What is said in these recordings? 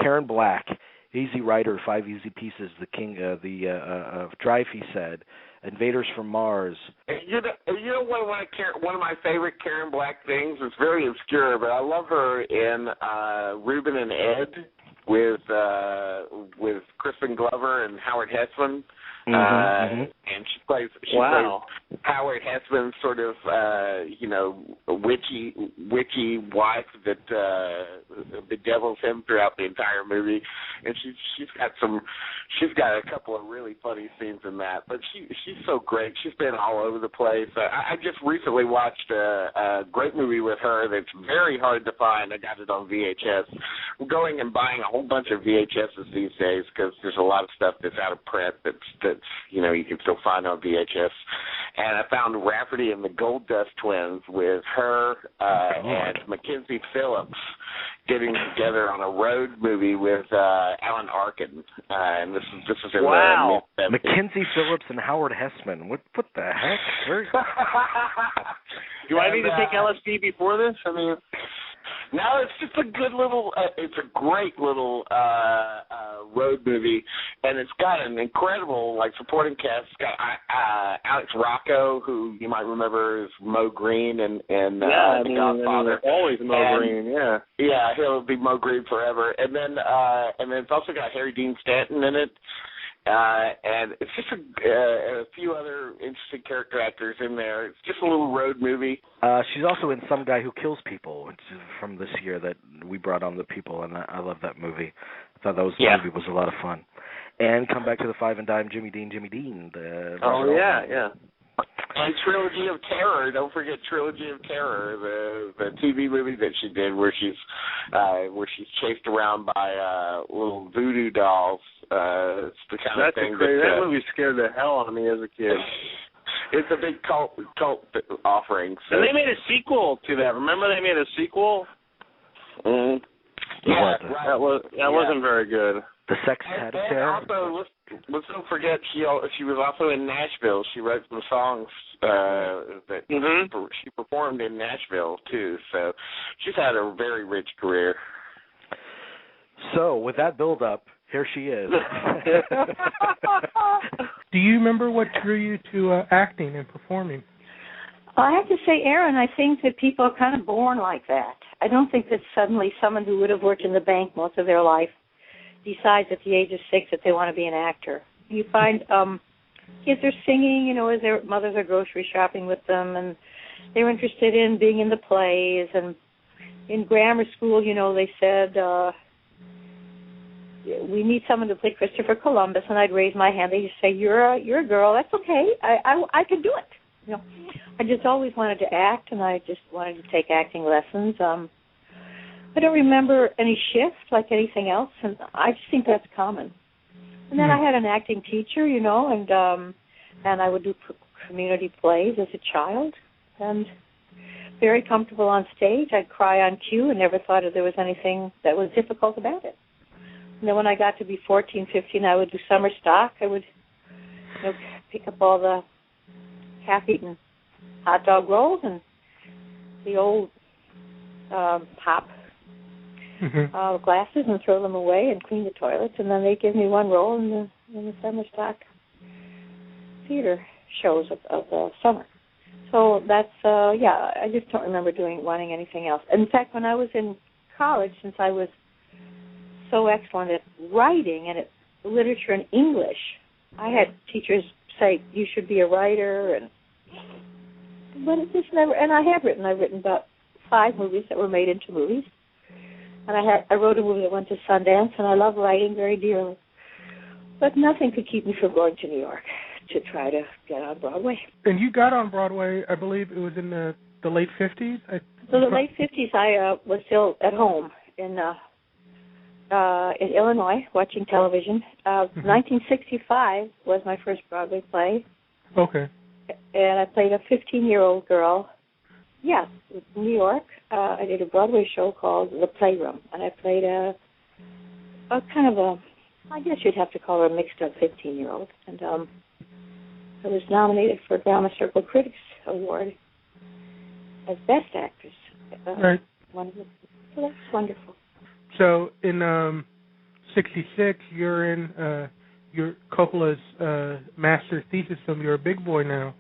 Karen Black, Easy Rider, 5 Easy Pieces, The King, of Dreyfus said, Invaders from Mars. You know one of my favorite Karen Black things? It's very obscure, but I love her in Reuben and Ed with Crispin Glover and Howard Hesseman. And she plays Howard Hesseman's sort of witchy wife that bedevils him throughout the entire movie, and she's got a couple of really funny scenes in that. But she's so great. She's been all over the place. I just recently watched a great movie with her that's very hard to find. I got it on VHS. I'm going and buying a whole bunch of VHSs these days because there's a lot of stuff that's out of print that's you can still find on VHS. And I found Rafferty and the Gold Dust Twins with her and Mackenzie Phillips getting together on a road movie with Alan Arkin. And this is in the mid-70s. Mackenzie Phillips and Howard Hesseman. What the heck? Do I need to take LSD before this? I mean, no, it's just a good little. It's a great little road movie, and it's got an incredible supporting cast. It's got Alex Rocco, who you might remember as Mo Green and The Godfather. Always Mo Green, yeah, he'll be Mo Green forever. And then it's also got Harry Dean Stanton in it. And it's just a few other interesting character actors in there. It's just a little road movie. She's also in Some Guy Who Kills People, which is from this year that we brought on the people, and I love that movie. I thought that movie was a lot of fun. And come back to the Five and Dime, Jimmy Dean. And Trilogy of Terror. Don't forget Trilogy of Terror, the TV movie that she did where she's chased around by little voodoo dolls. It's the kind of thing that movie scared the hell out of me as a kid. It's a big cult offering. So. And they made a sequel to that. Remember they made a sequel? Mm-hmm. Yeah, right. That wasn't very good. The Sex Had a Terror. Also, let's don't forget she was also in Nashville. She wrote some songs that she performed in Nashville too. So she's had a very rich career. So with that build up, here she is. Do you remember what drew you to acting and performing? I have to say, Aaron, I think that people are kind of born like that. I don't think that suddenly someone who would have worked in the bank most of their life decides at the age of 6 that they want to be an actor. You find kids are singing, as their mothers are grocery shopping with them, and they're interested in being in the plays. And in grammar school, they said, we need someone to play Christopher Columbus, and I'd raise my hand. They'd just say, you're a girl. That's okay. I can do it. I just always wanted to act, and I just wanted to take acting lessons. I don't remember any shift like anything else, and I just think that's common. And then I had an acting teacher, and I would do community plays as a child, and very comfortable on stage. I'd cry on cue and never thought there was anything that was difficult about it. And then when I got to be 14, 15, I would do summer stock. I would pick up all the half-eaten hot dog rolls and the old pop glasses and throw them away and clean the toilets, and then they'd give me one role in the summer stock theater shows of the summer. So that's, I just don't remember wanting anything else. In fact, when I was in college, since I was so excellent at writing and at literature and English, I had teachers say, you should be a writer, but it just never, and I've written about 5 movies that were made into movies. And I wrote a movie that went to Sundance, and I love writing very dearly. But nothing could keep me from going to New York to try to get on Broadway. And you got on Broadway, I believe it was in the late 50s? So the late 50s, I was still at home in Illinois watching television. 1965 was my first Broadway play. Okay. And I played a 15-year-old girl. Yeah, in New York. I did a Broadway show called The Playroom, and I played a kind of a, I guess you'd have to call her a mixed-up 15-year-old. And I was nominated for a Drama Circle Critics Award as Best Actress. Right. So that's wonderful. So in '66, you're in your Coppola's master's thesis film. You're a big boy now.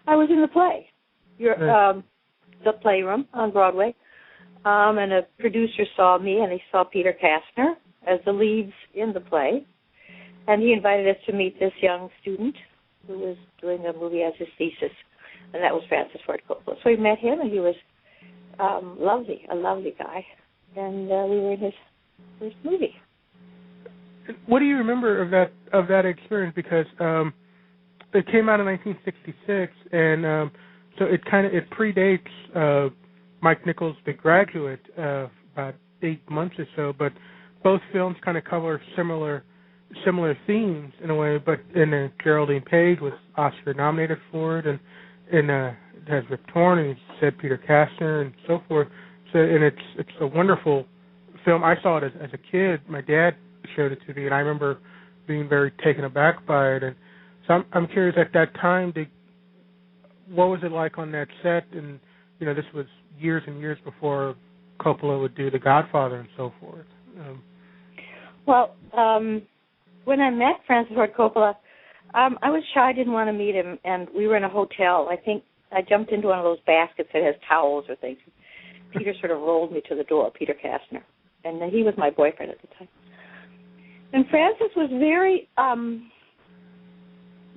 I was in the play, the Playroom on Broadway, and a producer saw me, and he saw Peter Kastner as the leads in the play, and he invited us to meet this young student who was doing a movie as his thesis, and that was Francis Ford Coppola. So we met him, and he was lovely, a lovely guy, and we were in his first movie. What do you remember of that experience? Because it came out in 1966, and so it predates Mike Nichols' The Graduate about 8 months or so. But both films kind of cover similar themes in a way. But Geraldine Page was Oscar nominated for it, and it has Rip Torn, and you said Peter Kastner, and so forth. So it's a wonderful film. I saw it as a kid. My dad showed it to me, and I remember being very taken aback by it. And so I'm curious, at that time, what was it like on that set? And this was years and years before Coppola would do The Godfather and so forth. When I met Francis Ford Coppola, I was shy. I didn't want to meet him, and we were in a hotel. I think I jumped into one of those baskets that has towels or things. Peter sort of rolled me to the door, Peter Kastner, and he was my boyfriend at the time. And Francis was very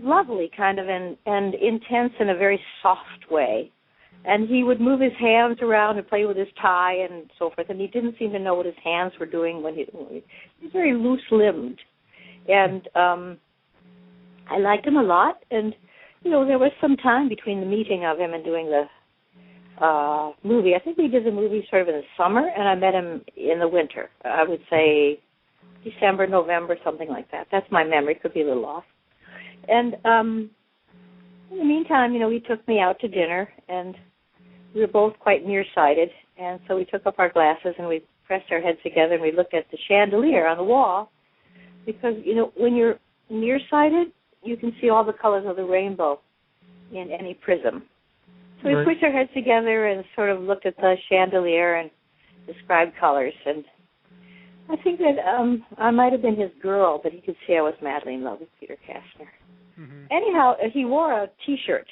lovely, kind of, and intense in a very soft way. And he would move his hands around and play with his tie and so forth, and he didn't seem to know what his hands were doing when he was very loose-limbed. And I liked him a lot, and, there was some time between the meeting of him and doing the movie. I think we did the movie sort of in the summer, and I met him in the winter. I would say December, November, something like that. That's my memory. Could be a little off. And in the meantime, he took me out to dinner, and we were both quite nearsighted, and so we took up our glasses and we pressed our heads together and we looked at the chandelier on the wall, because, when you're nearsighted, you can see all the colors of the rainbow in any prism. So we pushed our heads together and sort of looked at the chandelier and described colors, and I think that I might have been his girl, but he could see I was madly in love with Peter Kastner. Mm-hmm. Anyhow, he wore a T-shirt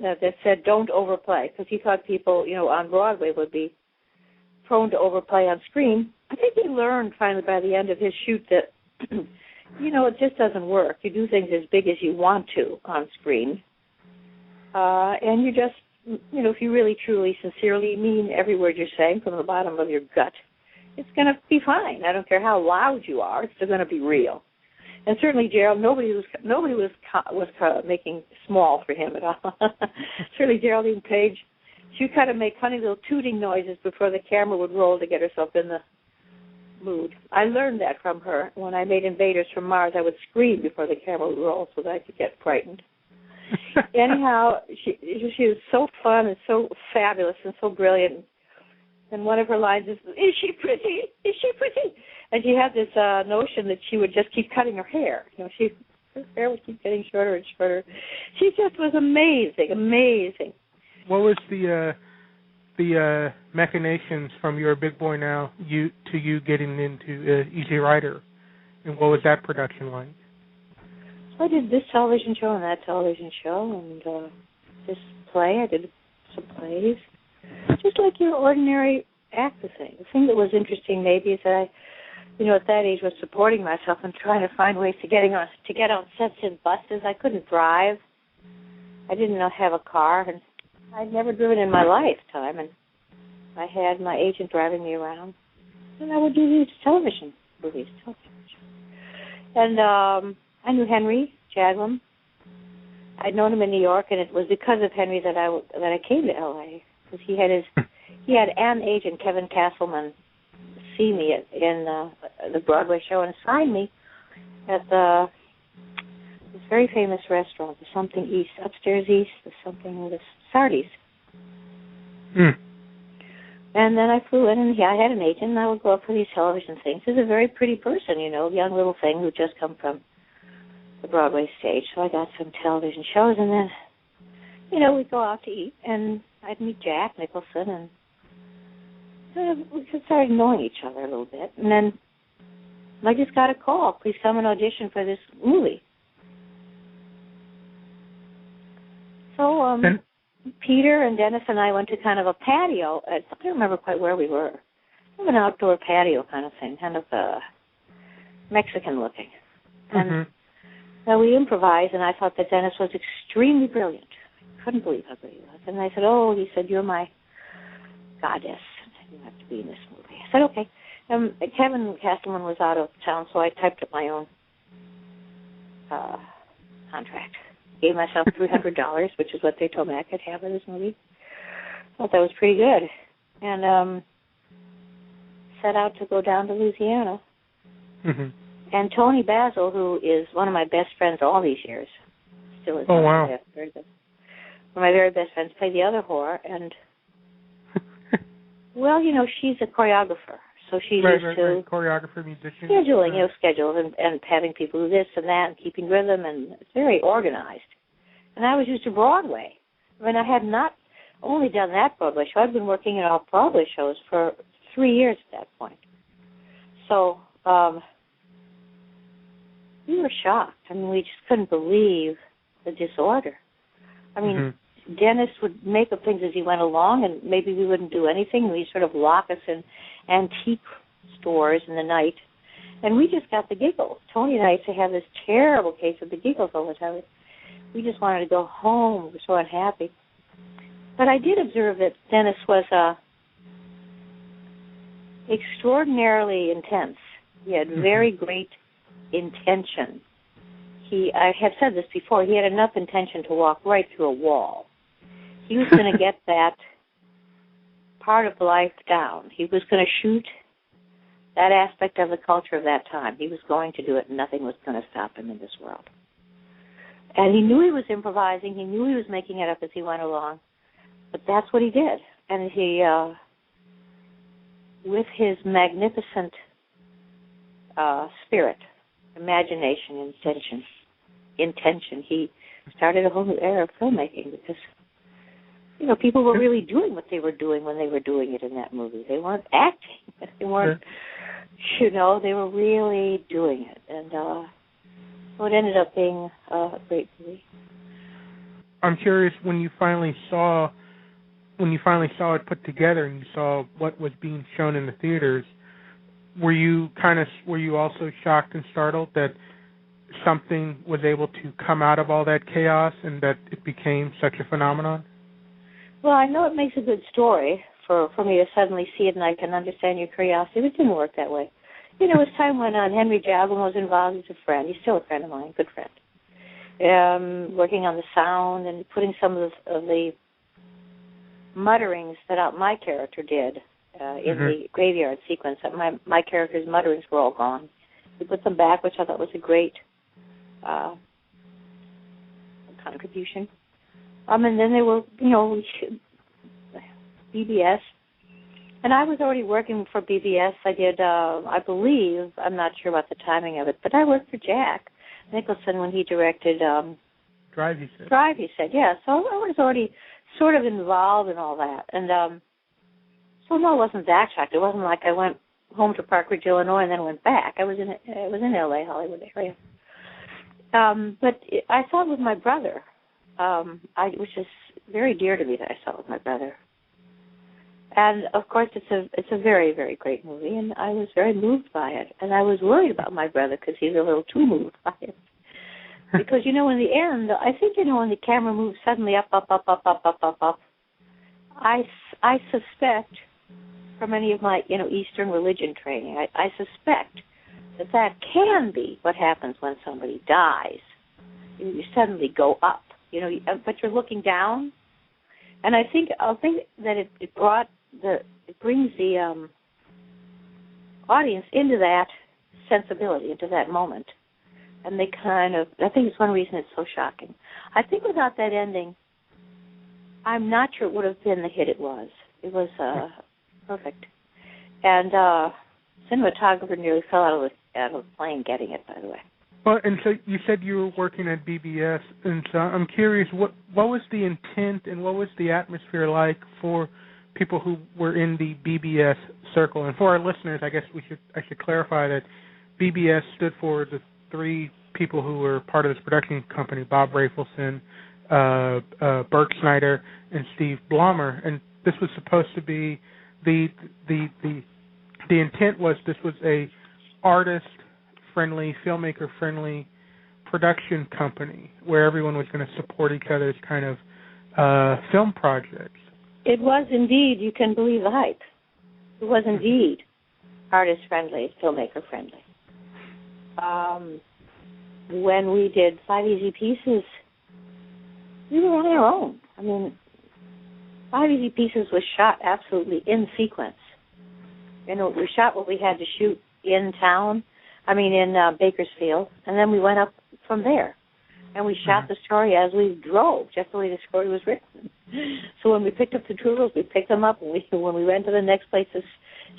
that said "Don't overplay," because he thought people, on Broadway would be prone to overplay on screen. I think he learned finally by the end of his shoot that, it just doesn't work. You do things as big as you want to on screen, and you just, if you really, truly, sincerely mean every word you're saying from the bottom of your gut, it's going to be fine. I don't care how loud you are; it's still going to be real. And certainly, Gerald, nobody was making small for him at all. Certainly, Geraldine Page, she would kind of make funny little tooting noises before the camera would roll to get herself in the mood. I learned that from her. When I made Invaders from Mars, I would scream before the camera would roll so that I could get frightened. Anyhow, she was so fun and so fabulous and so brilliant. And one of her lines is she pretty? Is she pretty? And she had this notion that she would just keep cutting her hair. Her hair would keep getting shorter and shorter. She just was amazing, amazing. What was the machinations from You're a Big Boy Now to you getting into Easy Rider, and what was that production like? So I did this television show and that television show, and this play. I did some plays, just like your ordinary actor thing. The thing that was interesting maybe is that I, at that age was supporting myself and trying to find ways to get on sets in buses. I couldn't drive. I didn't have a car, and I'd never driven in my lifetime, and I had my agent driving me around, and I would do these television movies. And I knew Henry Jadwin. I'd known him in New York, and it was because of Henry that I came to L.A. because he had an agent, Kevin Castleman, see me in the Broadway show and sign me at this very famous restaurant, the something East, upstairs East, the Sardi's. And then I flew in, and I had an agent, and I would go up for these television things. He's a very pretty person, young little thing who'd just come from the Broadway stage. So I got some television shows, and then, we'd go out to eat, and I'd meet Jack Nicholson, and we started knowing each other a little bit. And then I just got a call. Please come and audition for this movie. So Peter and Dennis and I went to kind of a patio. I don't remember quite where we were. An outdoor patio kind of thing, kind of Mexican looking. And we improvised, and I thought that Dennis was extremely brilliant. I couldn't believe how great he was. And I said, he said, you're my goddess. You have to be in this movie. I said, okay. Kevin Castleman was out of town, so I typed up my own contract. Gave myself $300, which is what they told me I could have in this movie. Thought that was pretty good. And set out to go down to Louisiana. And Tony Basil, who is one of my best friends all these years, still is one of my very best friends, played the other whore. And, well, she's a choreographer. So she's used to choreographer, musician, scheduling, schedules and having people do this and that and keeping rhythm, and it's very organized. And I was used to Broadway. I mean, I had not only done that Broadway show. I'd been working in off-Broadway shows for 3 years at that point. So we were shocked. I mean, we just couldn't believe the disorder. I mean, Dennis would make up things as he went along, and maybe we wouldn't do anything. We'd sort of lock us in antique stores in the night, and we just got the giggles. Tony and I used to have this terrible case of the giggles all the time. We just wanted to go home. We were so unhappy. But I did observe that Dennis was extraordinarily intense. He had very great intention. I have said this before, he had enough intention to walk right through a wall. He was going to get that part of life down. He was going to shoot that aspect of the culture of that time. He was going to do it, and nothing was going to stop him in this world. And he knew he was improvising. He knew he was making it up as he went along. But that's what he did. And he, with his magnificent spirit, imagination, intention, he started a whole new era of filmmaking because, people were really doing what they were doing when they were doing it in that movie. They weren't acting. They weren't, they were really doing it. And so it ended up being a great movie. I'm curious, when you finally saw it put together and you saw what was being shown in the theaters, were you also shocked and startled that something was able to come out of all that chaos and that it became such a phenomenon? Well, I know it makes a good story for me to suddenly see it, and I can understand your curiosity, but it didn't work that way. As time went on, Henry Jaglin was involved. He's a friend. He's still a friend of mine, good friend. Working on the sound and putting some of the mutterings that my character did in the graveyard sequence. My character's mutterings were all gone. We put them back, which I thought was a great contribution. And then there were, BBS. And I was already working for BBS. I did, I believe, I'm not sure about the timing of it, but I worked for Jack Nicholson when he directed Drive, he said. Yeah. So I was already sort of involved in all that. And so no, it wasn't that shocked. It wasn't like I went home to Park Ridge, Illinois, and then went back. I was in L.A., Hollywood area. But I saw it with my brother. It was just very dear to me that I saw it with my brother. And of course, it's a very, very great movie, and I was very moved by it. And I was worried about my brother because he's a little too moved by it. Because in the end, I think when the camera moves suddenly up, I suspect, from any of my Eastern religion training, I suspect that can be what happens when somebody dies. You suddenly go up, but you're looking down. And I think that it brings the audience into that sensibility, into that moment. And they I think it's one reason it's so shocking. I think without that ending, I'm not sure it would have been the hit it was. It was perfect. And cinematographer nearly fell out of the plane getting it, by the way. Well, and so you said you were working at BBS, and so I'm curious, what was the intent and what was the atmosphere like for people who were in the BBS circle? And for our listeners, I guess I should clarify that BBS stood for the three people who were part of this production company: Bob Rafelson, Bert Snyder, and Steve Blommer. And this was supposed to be the intent was this was a artist-friendly, filmmaker-friendly production company where everyone was going to support each other's kind of film projects. It was indeed, you can believe the hype. It was indeed artist-friendly, filmmaker-friendly. When we did 5 Easy Pieces, we were on our own. I mean, 5 Easy Pieces was shot absolutely in sequence. You know, we shot what we had to shoot in Bakersfield, and then we went up from there. And we shot the story as we drove, just the way the story was written. So when we picked up the tools, we picked them up. When we went to the next places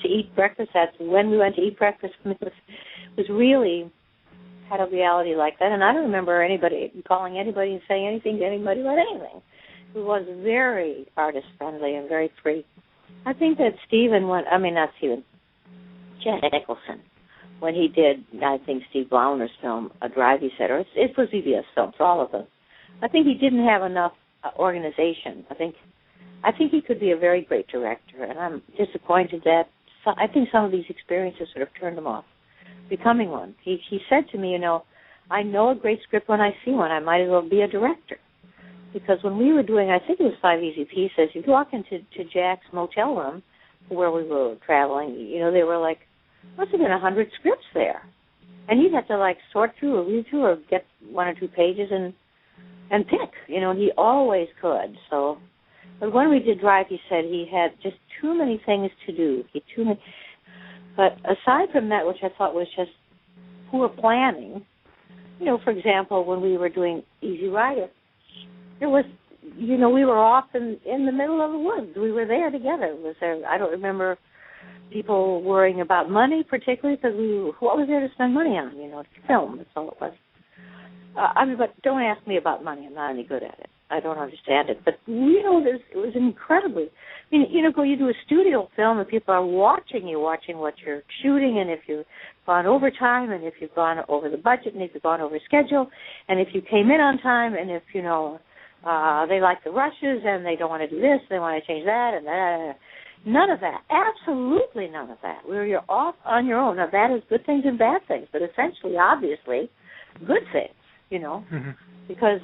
to eat breakfast, that's when we went to eat breakfast. It was really had a reality like that. And I don't remember anybody calling anybody and saying anything to anybody about anything. It was very artist-friendly and very free. I think that Jack Nicholson, when he did, I think, Steve Blauner's film, A Drive, he said, or it was BBS films, all of them. I think he didn't have enough organization. I think he could be a very great director, and I'm disappointed that I think some of these experiences sort of turned him off becoming one. He said to me, I know a great script when I see one. I might as well be a director. Because when we were doing, I think it was 5 Easy Pieces, you walk into Jack's motel room where we were traveling, they were like, must have been 100 scripts there. And you'd have to, sort through or read through or get 1 or 2 pages and pick. He always could. So, but when we did Drive, he said he had just too many things to do. But aside from that, which I thought was just poor planning, for example, when we were doing Easy Rider, there was, we were off in the middle of the woods. We were there together. I don't remember people worrying about money particularly, because what was there to spend money on? To film. That's all it was. But don't ask me about money. I'm not any good at it. I don't understand it. But it was incredibly. You do a studio film and people are watching what you're shooting, and if you've gone over time, and if you've gone over the budget, and if you've gone over schedule, and if you came in on time, and if they like the rushes and they don't want to do this, they want to change that, and that. None of that. Absolutely none of that. Where you're off on your own. Now, that is good things and bad things, but essentially, obviously, good things, because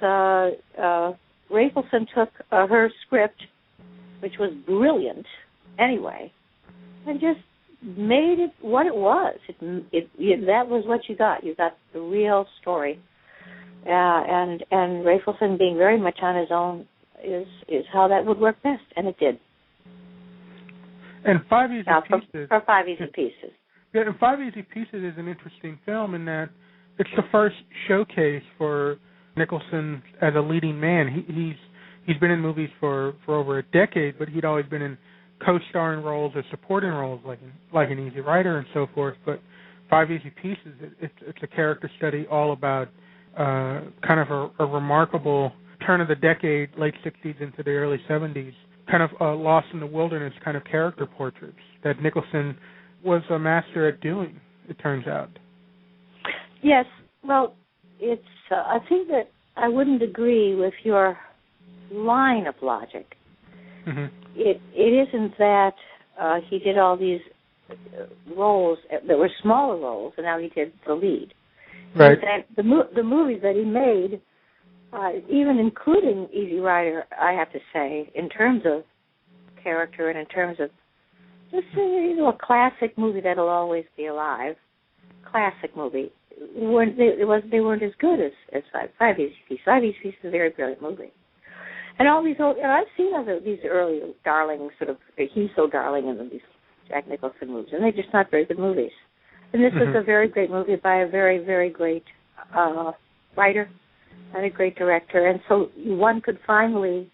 Rafelson took her script, which was brilliant anyway, and just made it what it was. That was what you got. You got the real story. And Rafelson being very much on his own is how that would work best, and it did. And 5 Easy Pieces. For 5 Easy Pieces. Yeah, and 5 Easy Pieces is an interesting film in that it's the first showcase for Nicholson as a leading man. He's been in movies for over a decade, but he'd always been in co-starring roles or supporting roles like in Easy Rider and so forth. But 5 Easy Pieces, it's a character study all about kind of a remarkable turn of the decade, late 60s into the early 70s, kind of Lost in the Wilderness kind of character portraits that Nicholson was a master at doing, it turns out. Yes. Well, it's. I think that I wouldn't agree with your line of logic. Mm-hmm. It isn't that he did all these roles that were smaller roles, and now he did the lead. Right. The movies that he made, even including Easy Rider, I have to say, in terms of character and in terms of just a classic movie that'll always be alive, classic movie. They weren't as good as 5 Easy Pieces. 5 Easy Pieces is a very brilliant movie. And all these old, I've seen these early darling sort of, he's so darling in these Jack Nicholson movies, and they're just not very good movies. And this is a very great movie by a very, very great writer and a great director. And so one could finally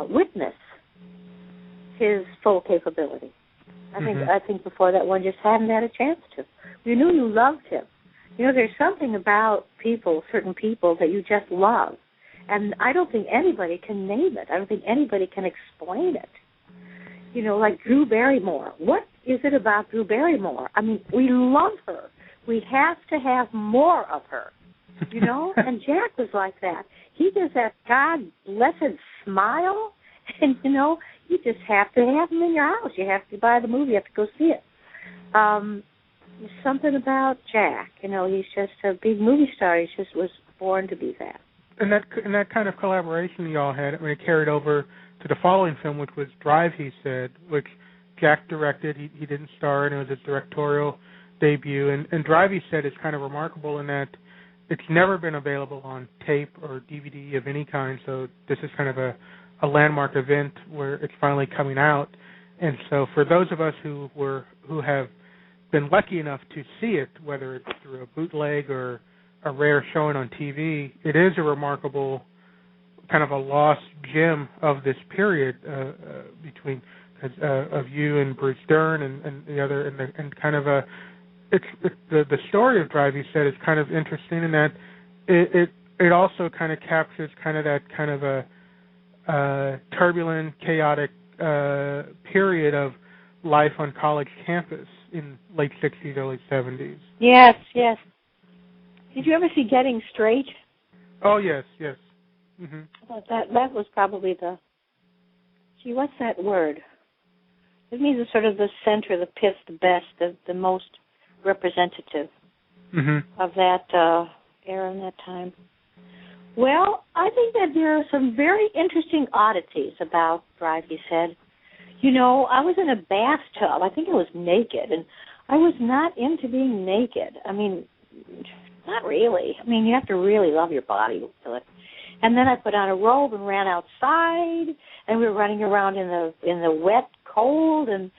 witness his full capability. I think before that one just hadn't had a chance to. You knew you loved him. There's something about certain people that you just love. And I don't think anybody can name it. I don't think anybody can explain it. Like Drew Barrymore. What is it about Drew Barrymore? I mean, we love her. we have to have more of her, you know? And Jack was like that. He just that God-blessed smile, and, you know, you just have to have him in your house. You have to buy the movie. You have to go see it. There's something about Jack. You know, he's just a big movie star. He just was born to be that. And that kind of collaboration y'all had, I mean, it carried over to the following film, which was Drive, he said, which Jack directed. He didn't star, and it was his directorial debut. And Drive, he said, is kind of remarkable in that it's never been available on tape or DVD of any kind, so this is kind of a landmark event where it's finally coming out. And so for those of us who have been lucky enough to see it, whether it's through a bootleg or a rare showing on TV, it is a remarkable kind of a lost gem of this period between of you and Bruce Dern and the other and kind of it's the story of Drive, he said, is kind of interesting in that it also kind of captures kind of that kind of a turbulent, chaotic period of life on college campus in late 60s, early 70s. Yes, yes. Did you ever see Getting Straight? Oh, yes, yes. Mm-hmm. That was probably the... Gee, what's that word? It means the sort of the center, the pith, the best, the most representative of that era and that time. Well, I think that there are some very interesting oddities about Drive, he said. You know, I was in a bathtub. I think I was naked, and I was not into being naked. I mean, not really. I mean, you have to really love your body to feel it. And then I put on a robe and ran outside, and we were running around in the wet cold, and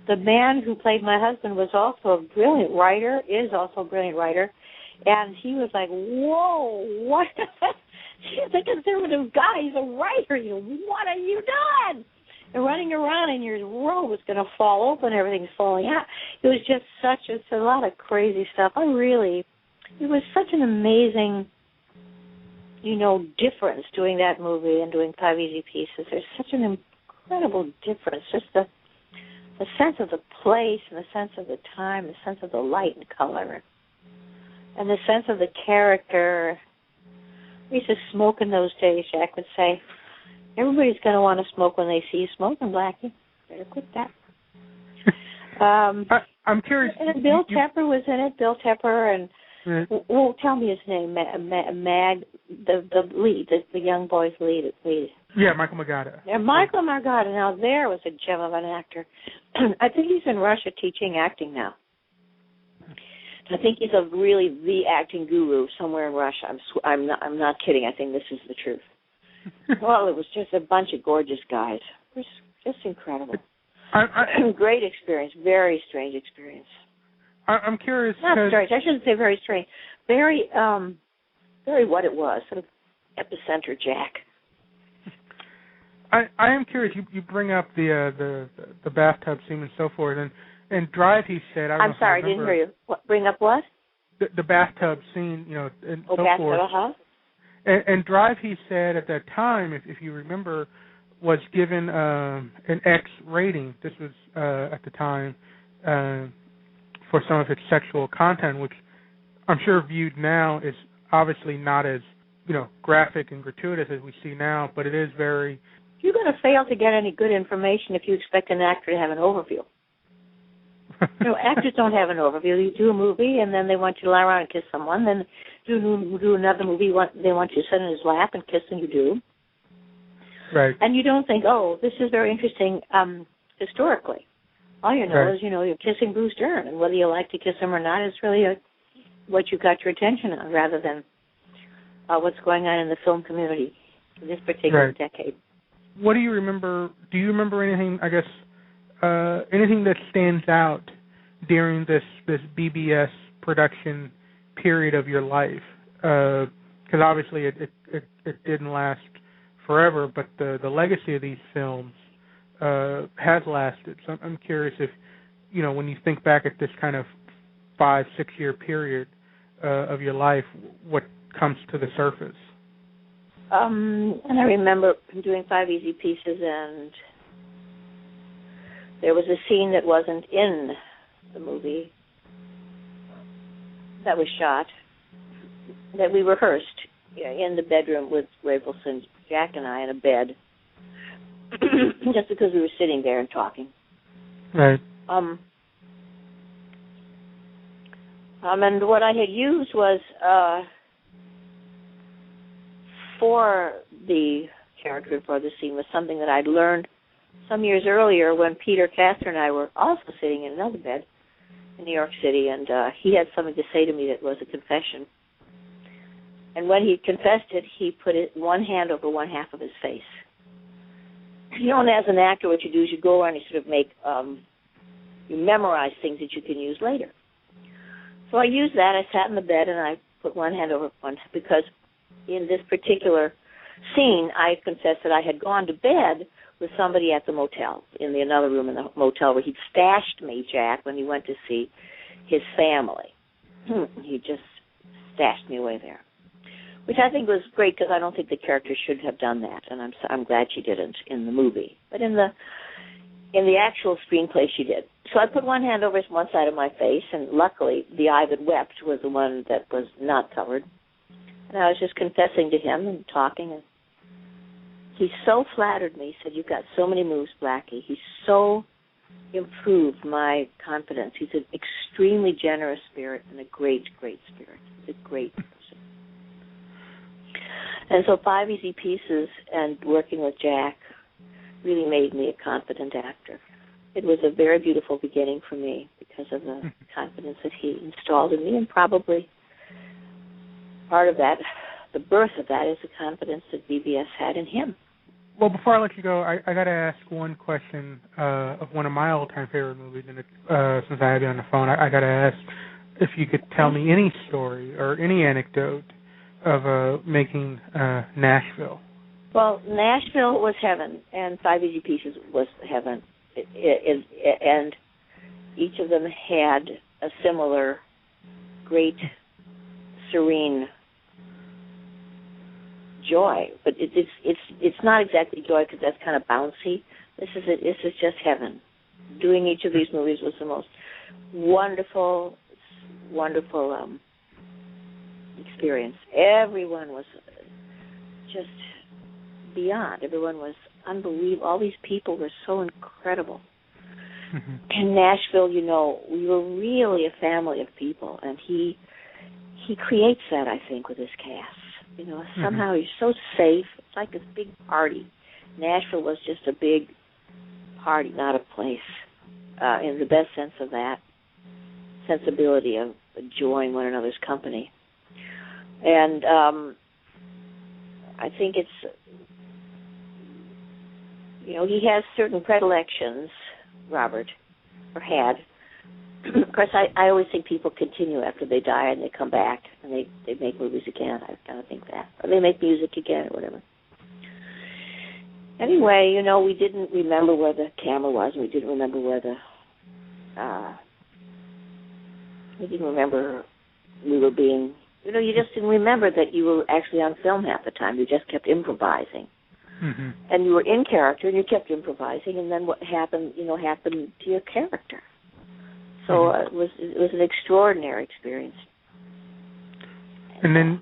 the man who played my husband was also a brilliant writer, is also a brilliant writer, and he was like, whoa, what? He's a conservative guy, he's a writer, what have you done? And running around and your robe was going to fall open, everything's falling out. It was just it's a lot of crazy stuff. It was such an amazing, difference doing that movie and doing 5 Easy Pieces. There's such an incredible difference, just the sense of the place and the sense of the time, the sense of the light and color, and the sense of the character. We used to smoke in those days, Jack would say. Everybody's going to want to smoke when they see you smoking, Blackie. Better quit that. I'm curious. And Bill Tepper was in it. Bill Tepper and tell me his name. Mag, the lead, the young boy's lead. Yeah, Michael Margada. Yeah, Michael Margada. Now there was a gem of an actor. I think he's in Russia teaching acting now. I think he's really the acting guru somewhere in Russia. I'm not kidding. I think this is the truth. Well, it was just a bunch of gorgeous guys. It was just incredible. Great experience. Very strange experience. I'm curious. Not strange. I shouldn't say very strange. Very what it was. Sort of epicenter Jack. I am curious. You bring up the bathtub scene and so forth, and Drive, he said. I'm sorry, I didn't hear you. Bring up what? The bathtub scene, and so bathtub, forth. And Drive, he said at that time, if you remember, was given an X rating. This was at the time for some of its sexual content, which I'm sure viewed now is obviously not as graphic and gratuitous as we see now, but it is very. You're going to fail to get any good information if you expect an actor to have an overview. Actors don't have an overview. You do a movie, and then they want you to lie around and kiss someone. Then do another movie. They want you to sit in his lap and kiss, and you do. Right. And you don't think, this is very interesting historically. All you know is, you're kissing Bruce Dern, and whether you like to kiss him or not is really what you got your attention on, rather than what's going on in the film community in this particular decade. What do you remember? Do you remember anything? I guess. Anything that stands out during this BBS production period of your life? Because obviously it didn't last forever, but the legacy of these films has lasted. So I'm curious if, when you think back at this kind of 5-6 year period of your life, what comes to the surface? And I remember doing 5 Easy Pieces, and there was a scene that wasn't in the movie. that was shot that we rehearsed in the bedroom with Rafelson, Jack and I in a bed, just because we were sitting there and talking. Right. And what I had used was for the character, for the scene, was something that I'd learned some years earlier when Peter Castor and I were also sitting in another bed in New York City, and he had something to say to me that was a confession. And when he confessed it, he put one hand over one half of his face. You know, and as an actor, what you do is you go around and you sort of make, you memorize things that you can use later. So I used that. I sat in the bed and I put one hand over one, because in this particular scene, I confessed that I had gone to bed with somebody at the motel, in another room in the motel where he'd stashed me, Jack, when he went to see his family. He just stashed me away there, which I think was great, because I don't think the character should have done that, and I'm glad she didn't in the movie. But in the actual screenplay, she did. So I put one hand over one side of my face, and luckily the eye that wept was the one that was not covered. And I was just confessing to him and talking, and he so flattered me. He said, "You've got so many moves, Blackie." He so improved my confidence. He's an extremely generous spirit and a great, great spirit. He's a great person. And so 5 Easy Pieces and working with Jack really made me a confident actor. It was a very beautiful beginning for me because of the confidence that he installed in me, and probably part of that, the birth of that, is the confidence that BBS had in him. Well, before I let you go, I got to ask one question of one of my all-time favorite movies, and since I have you on the phone, I got to ask if you could tell me any story or any anecdote of making Nashville. Well, Nashville was heaven, and 5 Easy Pieces was heaven. And each of them had a similar great, serene joy. But it's not exactly joy, because that's kind of bouncy. This is just heaven. Doing each of these movies was the most wonderful experience. Everyone was just beyond. Everyone was unbelievable. All these people were so incredible. Mm-hmm. In Nashville, you know, we were really a family of people, and he creates that, I think, with his cast. You know, somehow he's so safe. It's like this big party. Nashville was just a big party, not a place, in the best sense of that sensibility of enjoying one another's company. And I think it's, you know, he has certain predilections, Robert, or had. Of course, I always think people continue after they die and they come back and they make movies again. I kind of think that. Or they make music again or whatever. Anyway, you know, we didn't remember where the camera was, and we didn't remember where we didn't remember we were being, you know, you just didn't remember that you were actually on film half the time. You just kept improvising. Mm-hmm. And you were in character, and you kept improvising, and then what happened, you know, happened to your character. So it was an extraordinary experience. And then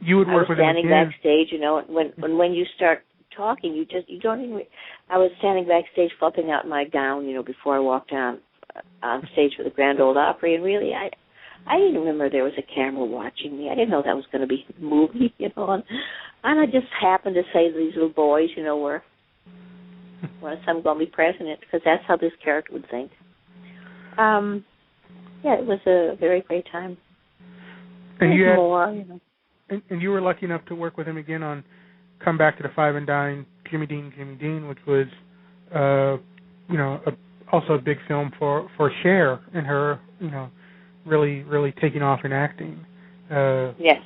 you would work with him again. I was standing backstage, you know, when you start talking, you don't even. I was standing backstage, flipping out my gown, you know, before I walked on stage for the Grand Ole Opry, and really, I didn't remember there was a camera watching me. I didn't know that was going to be a movie, you know. And I just happened to say to these little boys, you know, were I'm going to be president, because that's how this character would think. Yeah, it was a very great time. And you had, more, you know. And you were lucky enough to work with him again on Come Back to the Five and Dime, Jimmy Dean, which was, you know, also a big film for Cher and her, you know, really, really taking off in acting. Yes.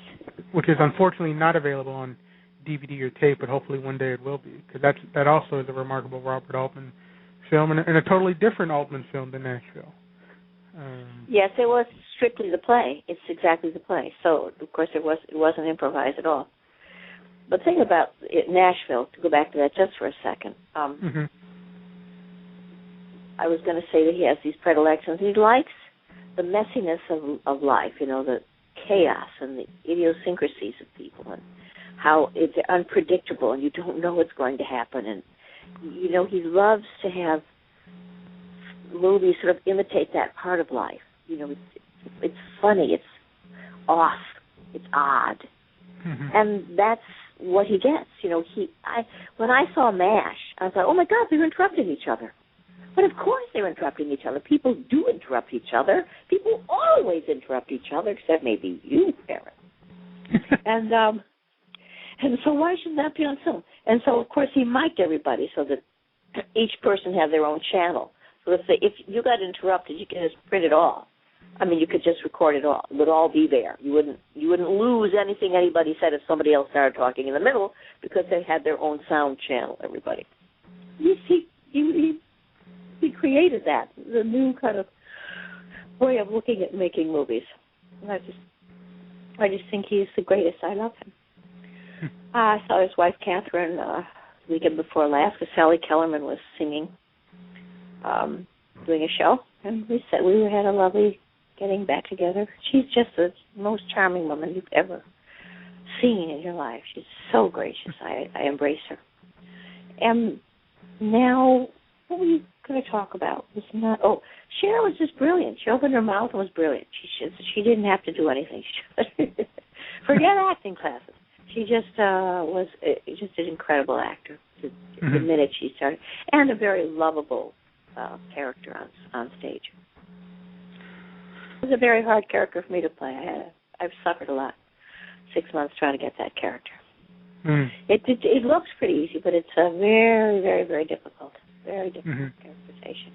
Which is unfortunately not available on DVD or tape, but hopefully one day it will be, because that also is a remarkable Robert Altman film, and a totally different Altman film than Nashville. Yes, it was strictly the play. It's exactly the play. So, of course, it wasn't improvised at all. But the thing about Nashville, to go back to that just for a second, I was going to say that he has these predilections. He likes the messiness of life, the chaos and the idiosyncrasies of people, and how it's unpredictable and you don't know what's going to happen. And, he loves to have movies sort of imitate that part of life. It's funny, it's off, it's odd. Mm-hmm. And that's what he gets. When I saw MASH, I thought, oh, my God, they're interrupting each other. But of course they're interrupting each other. People do interrupt each other. People always interrupt each other, except maybe you, Aaron. And so why shouldn't that be on film? And so, of course, he mic'd everybody so that each person had their own channel. So if you got interrupted, you could just print it all. You could just record it all. It would all be there. You wouldn't lose anything anybody said if somebody else started talking in the middle because they had their own sound channel, everybody. He created that, the new kind of way of looking at making movies. And I just think he's the greatest. I love him. I saw his wife, Catherine, the weekend before last, because Sally Kellerman was singing, doing a show. And we had a lovely getting back together. She's just the most charming woman you've ever seen in your life. She's so gracious. I embrace her. And now, what were you going to talk about? Cher was just brilliant. She opened her mouth and was brilliant. She didn't have to do anything. Forget acting classes. She just was just an incredible actor the minute she started, and a very lovable character on stage. It was a very hard character for me to play. I've suffered a lot. 6 months trying to get that character. Mm. It looks pretty easy, but it's a very, very, very difficult characterization.